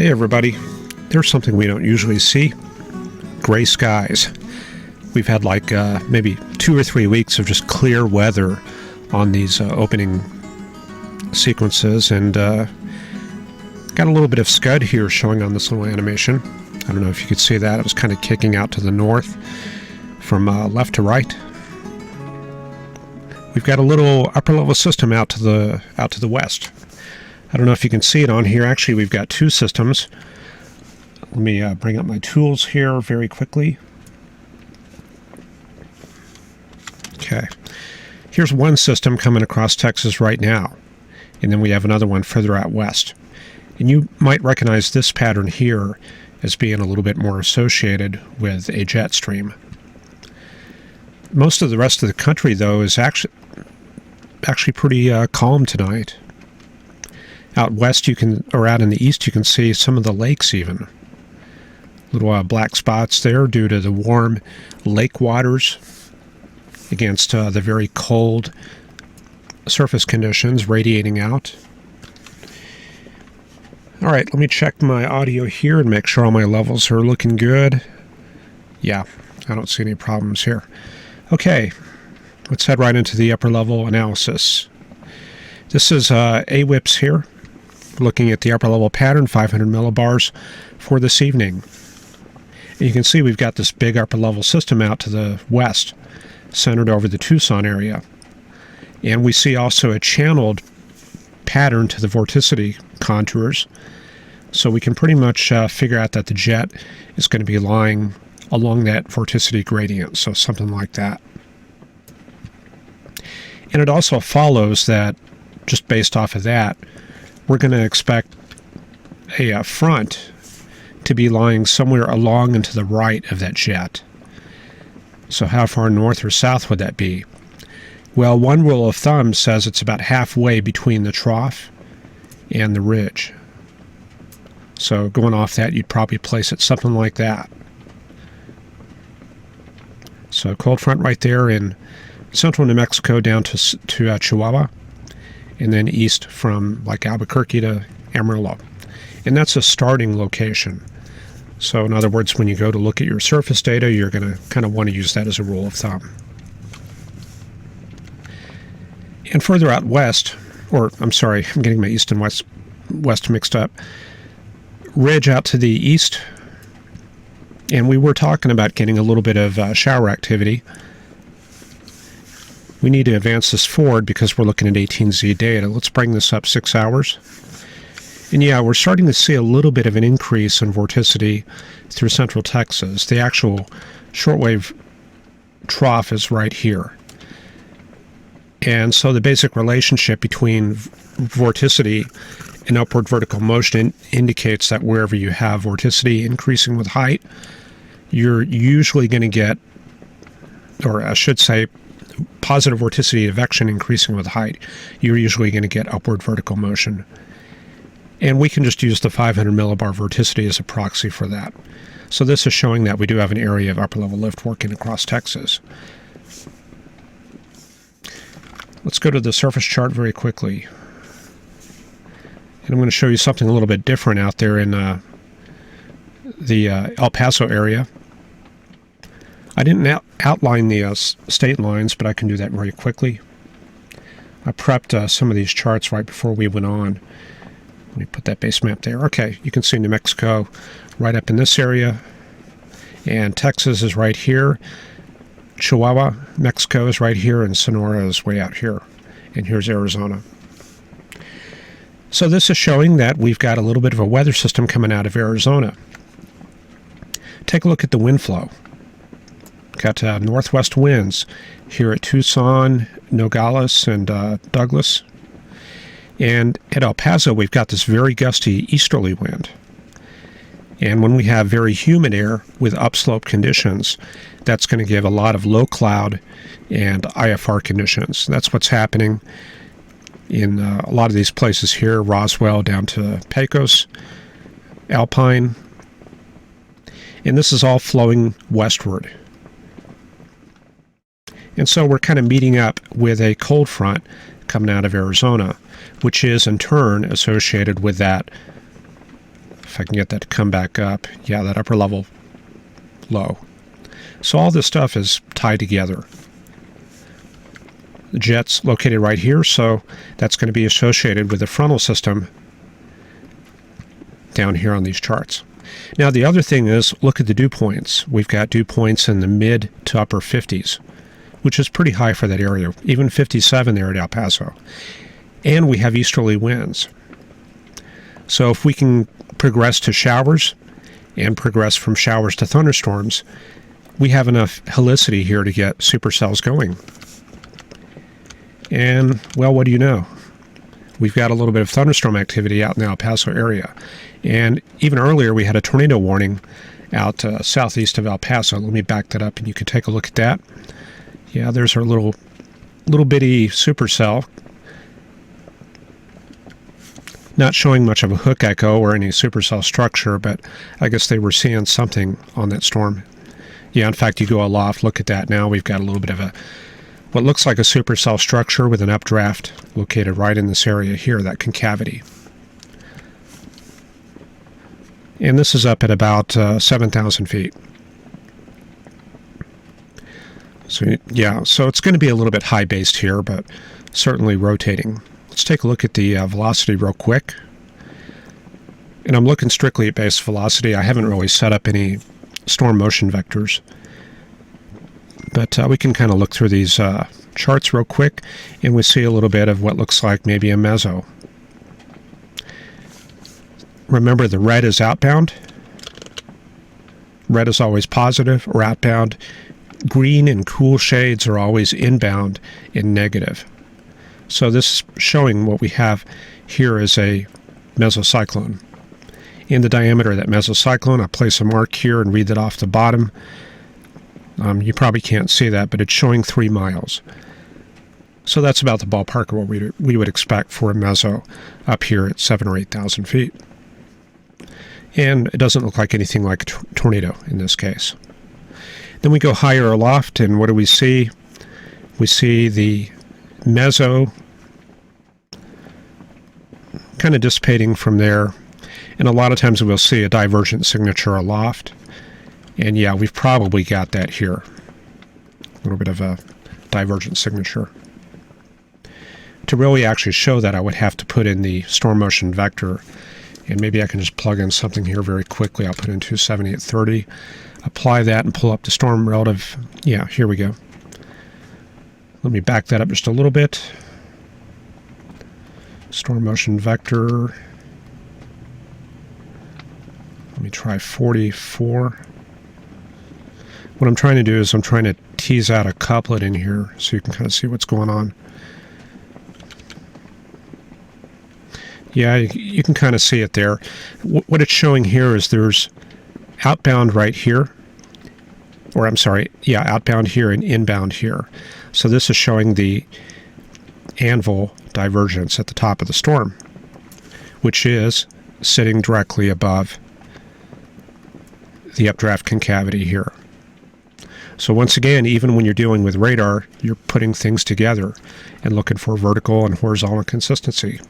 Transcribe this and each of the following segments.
Hey everybody, there's something we don't usually see. Gray skies. We've had like maybe 2 or 3 weeks of just clear weather on these opening sequences, and got a little bit of scud here showing on this little animation. I don't know if you could see that. It was kind of kicking out to the north from left to right. We've got a little upper level system out to the west. I don't know if you can see it on here. Actually, we've got 2 systems. Let me bring up my tools here very quickly. Okay. Here's one system coming across Texas right now. And then we have another one further out west. And you might recognize this pattern here as being a little bit more associated with a jet stream. Most of the rest of the country, though, is actually pretty calm tonight. Out west, or out in the east, you can see some of the lakes even. Little black spots there due to the warm lake waters against the very cold surface conditions radiating out. All right, let me check my audio here and make sure all my levels are looking good. Yeah, I don't see any problems here. Okay, let's head right into the upper level analysis. This is AWIPS here, looking at the upper level pattern, 500 millibars for this evening. And you can see we've got this big upper level system out to the west, centered over the Tucson area. And we see also a channeled pattern to the vorticity contours. So we can pretty much figure out that the jet is going to be lying along that vorticity gradient, so something like that. And it also follows that, just based off of that, we're going to expect a front to be lying somewhere along and to the right of that jet. So how far north or south would that be? Well, one rule of thumb says it's about halfway between the trough and the ridge. So going off that, you'd probably place it something like that. So cold front right there in central New Mexico down to Chihuahua, and then east from like Albuquerque to Amarillo. And that's a starting location. So in other words, when you go to look at your surface data, you're going to kind of want to use that as a rule of thumb. And further out west, or I'm sorry, I'm getting my east and west mixed up. Ridge out to the east, and we were talking about getting a little bit of shower activity. We need to advance this forward because we're looking at 18Z data. Let's bring this up 6 hours. And yeah, we're starting to see a little bit of an increase in vorticity through central Texas. The actual shortwave trough is right here. And so the basic relationship between vorticity and upward vertical motion indicates that wherever you have vorticity increasing with height, you're usually going to get, or I should say, positive vorticity advection increasing with height, you're usually going to get upward vertical motion. And we can just use the 500 millibar vorticity as a proxy for that. So this is showing that we do have an area of upper level lift working across Texas. Let's go to the surface chart very quickly. And I'm going to show you something a little bit different out there in the El Paso area. I didn't outline the state lines, but I can do that very quickly. I prepped some of these charts right before we went on. Let me put that base map there. Okay, you can see New Mexico right up in this area, and Texas is right here. Chihuahua, Mexico is right here, and Sonora is way out here. And here's Arizona. So this is showing that we've got a little bit of a weather system coming out of Arizona. Take a look at the wind flow. Got northwest winds here at Tucson, Nogales, and Douglas. And at El Paso, we've got this very gusty easterly wind. And when we have very humid air with upslope conditions, that's going to give a lot of low cloud and IFR conditions. That's what's happening in a lot of these places here, Roswell down to Pecos, Alpine. And this is all flowing westward. And so we're kind of meeting up with a cold front coming out of Arizona, which is in turn associated with that If I can get that to come back up. Yeah, that upper level low. So all this stuff is tied together. The jet's located right here, so that's going to be associated with the frontal system down here on these charts. Now the other thing is, look at the dew points. We've got dew points in the mid to upper 50s, which is pretty high for that area, even 57 there at El Paso. And we have easterly winds. So if we can progress to showers and progress from showers to thunderstorms, we have enough helicity here to get supercells going. And, well, what do you know? We've got a little bit of thunderstorm activity out in the El Paso area. And even earlier, we had a tornado warning out southeast of El Paso. Let me back that up, and you can take a look at that. Yeah, there's our little bitty supercell. Not showing much of a hook echo or any supercell structure, but I guess they were seeing something on that storm. Yeah, in fact, you go aloft, look at that now. We've got a little bit of what looks like a supercell structure with an updraft located right in this area here, that concavity. And this is up at about 7,000 feet. So yeah, so it's going to be a little bit high-based here, but certainly rotating. Let's take a look at the velocity real quick. And I'm looking strictly at base velocity. I haven't really set up any storm motion vectors. But we can kind of look through these charts real quick, and we see a little bit of what looks like maybe a meso. Remember, the red is outbound. Red is always positive or outbound. Green and cool shades are always inbound and negative. So this is showing what we have here is a mesocyclone. In the diameter of that mesocyclone, I place a mark here and read that off the bottom. You probably can't see that, but it's showing 3 miles. So that's about the ballpark of what we would expect for a meso up here at 7,000 or 8,000 feet. And it doesn't look like anything like a tornado in this case. Then we go higher aloft, and what do we see? We see the meso kind of dissipating from there. And a lot of times we'll see a divergent signature aloft. And yeah, we've probably got that here. A little bit of a divergent signature. To really actually show that, I would have to put in the storm motion vector. And maybe I can just plug in something here very quickly. I'll put in 270 at 30. Apply that and pull up the storm relative. Yeah, here we go. Let me back that up just a little bit. Storm motion vector. Let me try 44. What I'm trying to do is I'm trying to tease out a couplet in here so you can kind of see what's going on. Yeah, you can kind of see it there. What it's showing here is there's outbound right here. Or I'm sorry, yeah, outbound here and inbound here. So this is showing the anvil divergence at the top of the storm, which is sitting directly above the updraft concavity here. So once again, even when you're dealing with radar, you're putting things together and looking for vertical and horizontal consistency.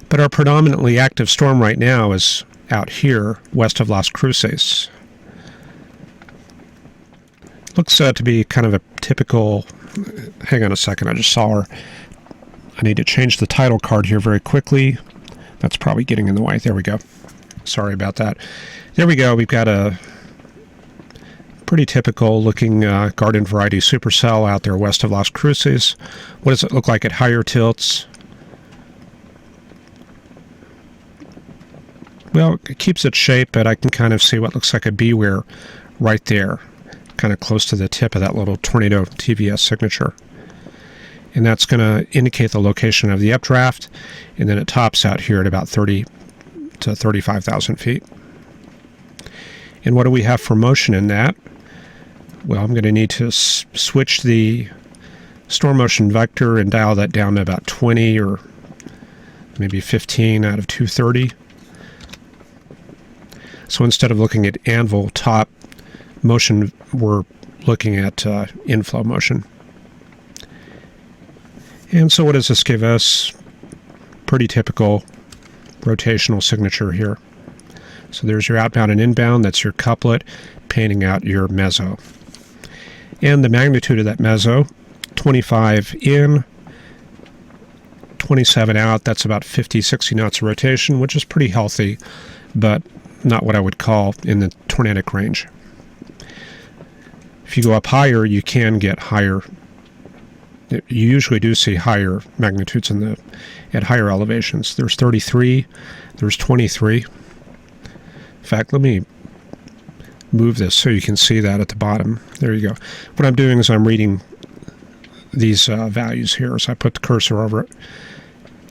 But our predominantly active storm right now is out here west of Las Cruces. Looks to be kind of a typical... Hang on a second, I just saw her. I need to change the title card here very quickly. That's probably getting in the way. There we go. Sorry about that. There we go. We've got a pretty typical looking garden variety supercell out there west of Las Cruces. What does it look like at higher tilts? Well, it keeps its shape, but I can kind of see what looks like a beware right there, kind of close to the tip of that little tornado TVS signature. And that's going to indicate the location of the updraft, and then it tops out here at about 30 to 35,000 feet. And what do we have for motion in that? Well, I'm going to need to switch the storm motion vector and dial that down to about 20 or maybe 15 out of 230. So instead of looking at anvil top motion, we're looking at inflow motion. And so what does this give us? Pretty typical rotational signature here. So there's your outbound and inbound. That's your couplet painting out your meso. And the magnitude of that meso, 25 in, 27 out. That's about 50, 60 knots of rotation, which is pretty healthy, but not what I would call in the tornadic range. If you go up higher, you can get higher. You usually do see higher magnitudes at higher elevations. There's 33, there's 23. In fact, let me move this so you can see that at the bottom. There you go. What I'm doing is I'm reading these values here, so I put the cursor over it.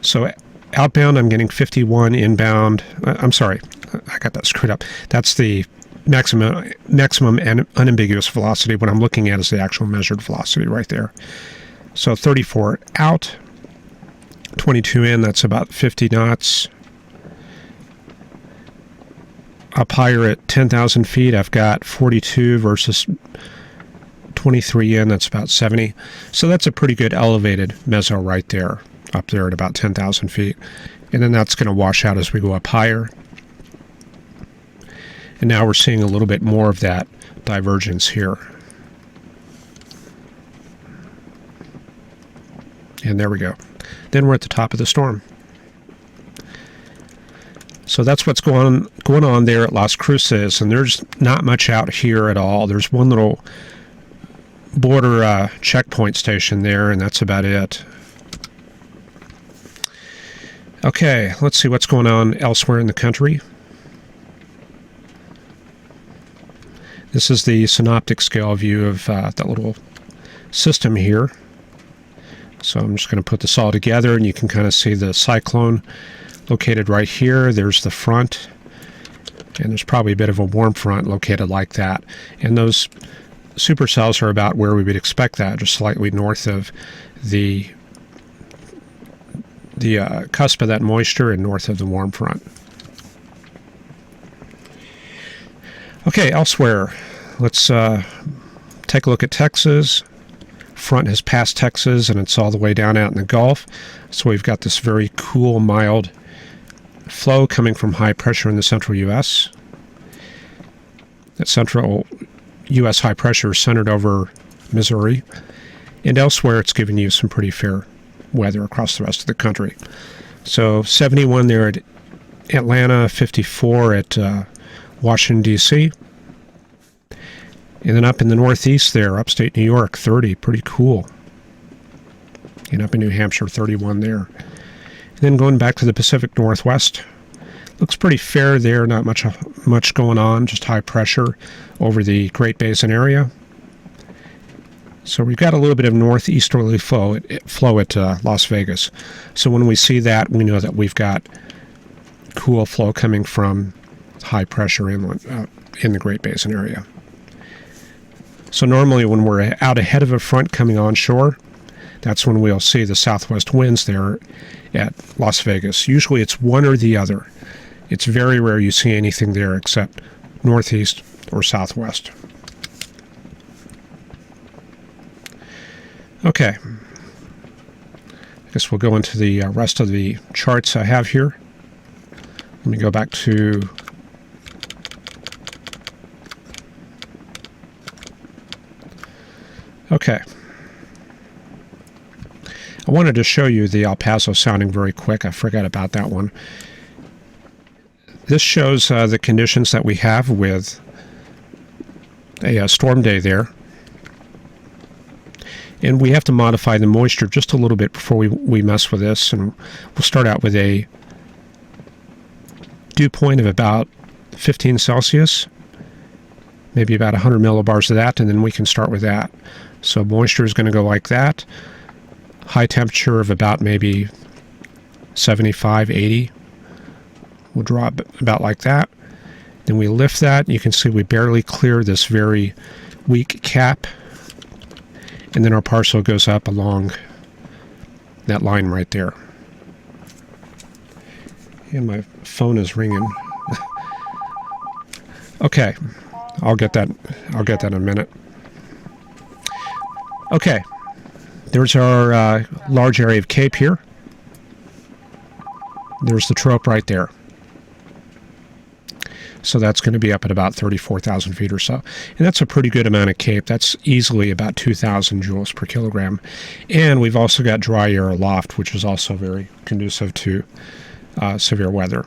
So outbound, I'm getting 51. Inbound, I'm sorry, I got that screwed up. That's the maximum and unambiguous velocity. What I'm looking at is the actual measured velocity right there. So 34 out, 22 in, that's about 50 knots. Up higher at 10,000 feet, I've got 42 versus 23 in, that's about 70. So that's a pretty good elevated meso right there, up there at about 10,000 feet. And then that's going to wash out as we go up higher. And now we're seeing a little bit more of that divergence here. And there we go. Then we're at the top of the storm. So that's what's going on there at Las Cruces, and there's not much out here at all. There's one little border checkpoint station there, and that's about it. Okay, let's see what's going on elsewhere in the country. This is the synoptic scale view of that little system here. So I'm just going to put this all together, and you can kind of see the cyclone located right here. There's the front, and there's probably a bit of a warm front located like that. And those supercells are about where we would expect that, just slightly north of the cusp of that moisture and north of the warm front. Okay, elsewhere, let's take a look at Texas. Front has passed Texas, and it's all the way down out in the Gulf. So we've got this very cool, mild flow coming from high pressure in the central U.S. That central U.S. high pressure is centered over Missouri. And elsewhere, it's giving you some pretty fair weather across the rest of the country. So 71 there at Atlanta, 54 at Washington, D.C., and then up in the northeast there, upstate New York, 30, pretty cool. And up in New Hampshire, 31 there. And then going back to the Pacific Northwest, looks pretty fair there, not much going on, just high pressure over the Great Basin area. So we've got a little bit of northeasterly flow at Las Vegas. So when we see that, we know that we've got cool flow coming from high pressure inland in the Great Basin area. So normally when we're out ahead of a front coming onshore, that's when we'll see the southwest winds there at Las Vegas. Usually it's one or the other. It's very rare you see anything there except northeast or southwest. Okay. I guess we'll go into the rest of the charts I have here. Let me go back to okay. I wanted to show you the El Paso sounding very quick. I forgot about that one. This shows the conditions that we have with a storm day there. And we have to modify the moisture just a little bit before we mess with this. And we'll start out with a dew point of about 15 Celsius, maybe about 100 millibars of that, and then we can start with that. So moisture is going to go like that. High temperature of about maybe 75, 80. We'll draw about like that. Then we lift that. You can see we barely clear this very weak cap. And then our parcel goes up along that line right there. And my phone is ringing. Okay, I'll get that in a minute. Okay, there's our large area of Cape here. There's the trope right there. So that's going to be up at about 34,000 feet or so. And that's a pretty good amount of CAPE. That's easily about 2,000 joules per kilogram. And we've also got dry air aloft, which is also very conducive to severe weather.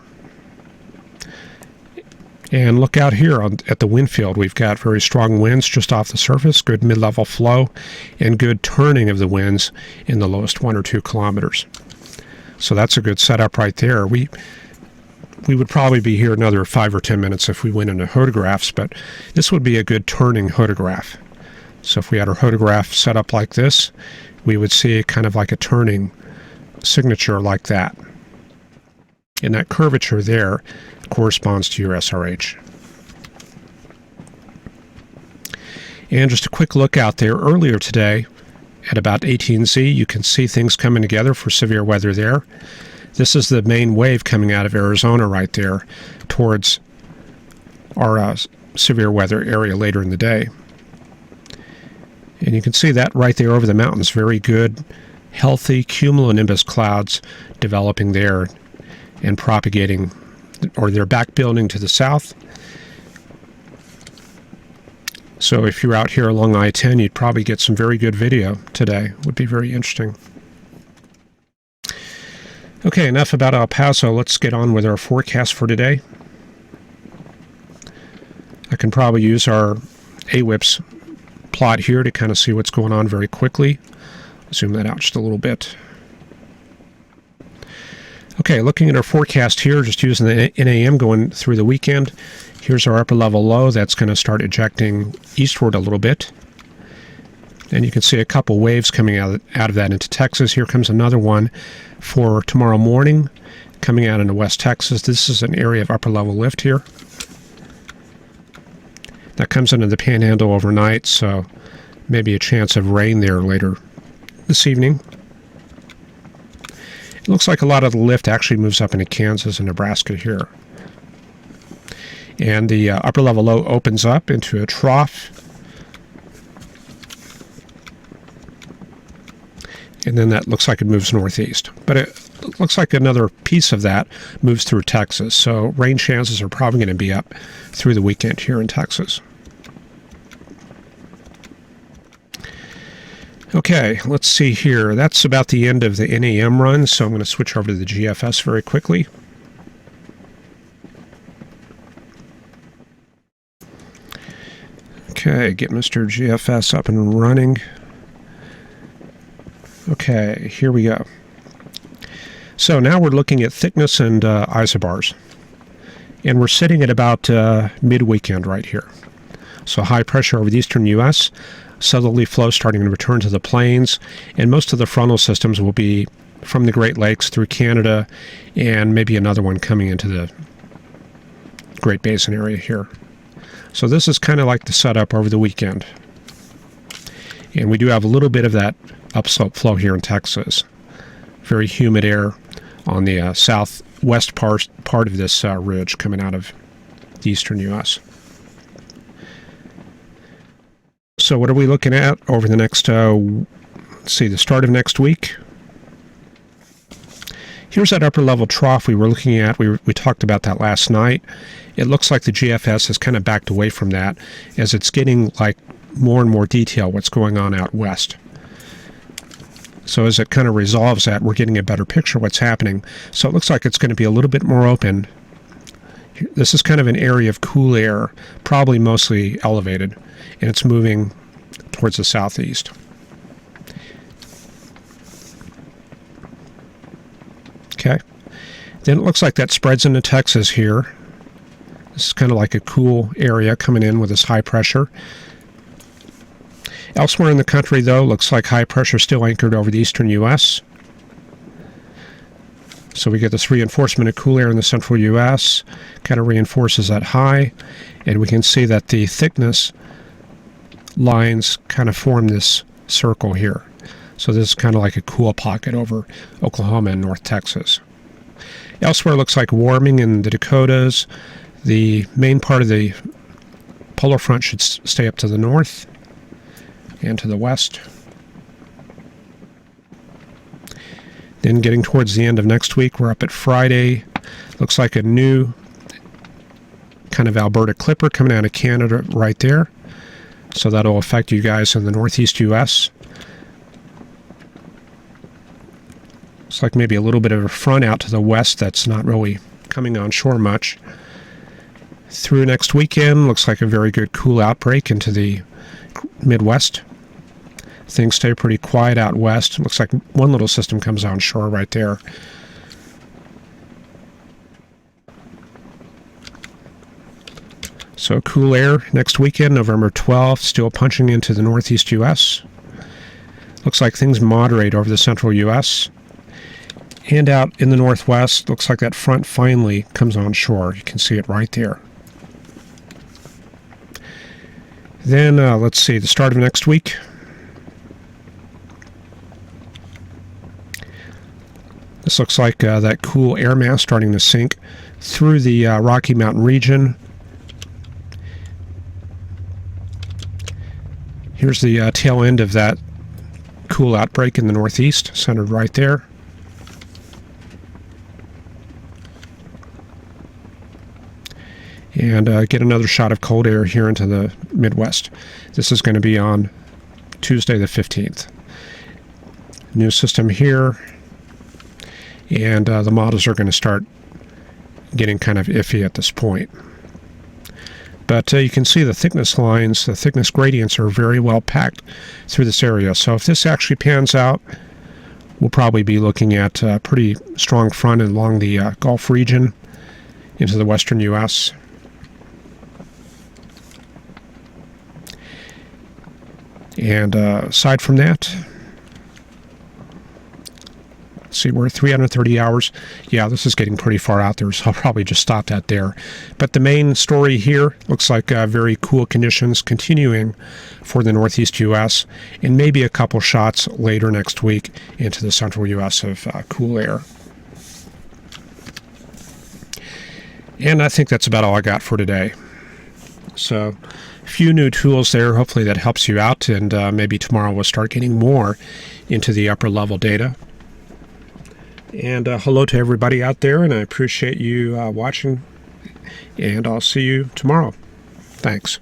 And look out here at the wind field. We've got very strong winds just off the surface, good mid-level flow, and good turning of the winds in the lowest 1 or 2 kilometers. So that's a good setup right there. We would probably be here another 5 or 10 minutes if we went into photographs, but this would be a good turning photograph. So if we had our photograph set up like this, we would see kind of like a turning signature like that. And that curvature there corresponds to your SRH. And just a quick look out there earlier today at about 18Z, you can see things coming together for severe weather there. This is the main wave coming out of Arizona right there towards our severe weather area later in the day. And you can see that right there over the mountains. Very good, healthy cumulonimbus clouds developing there and propagating, or they're back building to the south. So if you're out here along I-10, you'd probably get some very good video today. It would be very interesting. Okay, enough about El Paso. Let's get on with our forecast for today. I can probably use our AWIPS plot here to kind of see what's going on very quickly. Zoom that out just a little bit. Okay, looking at our forecast here, just using the NAM going through the weekend. Here's our upper level low that's going to start ejecting eastward a little bit. And you can see a couple waves coming out of that into Texas. Here comes another one for tomorrow morning coming out into West Texas. This is an area of upper level lift here. That comes into the Panhandle overnight, so maybe a chance of rain there later this evening. It looks like a lot of the lift actually moves up into Kansas and Nebraska here. And the upper level low opens up into a trough. And then that looks like it moves northeast. But it looks like another piece of that moves through Texas. So rain chances are probably going to be up through the weekend here in Texas. Okay, let's see here. That's about the end of the NAM run, so I'm going to switch over to the GFS very quickly. Okay, get Mr. GFS up and running. Okay, here we go. So now we're looking at thickness and isobars. And we're sitting at about mid-weekend right here. So high pressure over the eastern U.S., southerly flow starting to return to the plains, and most of the frontal systems will be from the Great Lakes through Canada, and maybe another one coming into the Great Basin area here. So this is kind of like the setup over the weekend. And we do have a little bit of that upslope flow here in Texas. Very humid air on the southwest part of this ridge coming out of the eastern U.S. So what are we looking at over the next, let's see, the start of next week? Here's that upper level trough we were looking at. We talked about that last night. It looks like the GFS has kind of backed away from that as it's getting like more and more detail what's going on out west. So as it kind of resolves that, we're getting a better picture of what's happening. So it looks like it's going to be a little bit more open. This is kind of an area of cool air, probably mostly elevated, and it's moving towards the southeast. Okay. Then it looks like that spreads into Texas here. This is kind of like a cool area coming in with this high pressure. Elsewhere in the country, though, looks like high pressure still anchored over the eastern U.S. So we get this reinforcement of cool air in the central U.S., kind of reinforces that high, and we can see that the thickness lines kind of form this circle here. So this is kind of like a cool pocket over Oklahoma and North Texas. Elsewhere, it looks like warming in the Dakotas. The main part of the polar front should stay up to the north and to the west. Then getting towards the end of next week, we're up at Friday. Looks like a new kind of Alberta clipper coming out of Canada right there. So that'll affect you guys in the northeast U.S. Looks like maybe a little bit of a front out to the west that's not really coming on shore much. Through next weekend, looks like a very good cool outbreak into the Midwest. Things stay pretty quiet out west. Looks like one little system comes on shore right there. So cool air next weekend, November 12th, still punching into the northeast U.S. Looks like things moderate over the central U.S. And out in the northwest, looks like that front finally comes on shore. You can see it right there. Then, let's see, the start of next week. This looks like that cool air mass starting to sink through the Rocky Mountain region. Here's the tail end of that cool outbreak in the northeast, centered right there. And get another shot of cold air here into the Midwest. This is going to be on Tuesday the 15th. New system here. And the models are going to start getting kind of iffy at this point. But you can see the thickness lines, the thickness gradients are very well packed through this area. So if this actually pans out, we'll probably be looking at a pretty strong front along the Gulf region into the western U.S. And aside from that, let's see, we're at 330 hours. Yeah, this is getting pretty far out there, so I'll probably just stop that there. But the main story here looks like very cool conditions continuing for the northeast U.S. and maybe a couple shots later next week into the central U.S. of cool air. And I think that's about all I got for today. So a few new tools there. Hopefully that helps you out, and maybe tomorrow we'll start getting more into the upper level data. And hello to everybody out there, and I appreciate you watching, and I'll see you tomorrow. Thanks.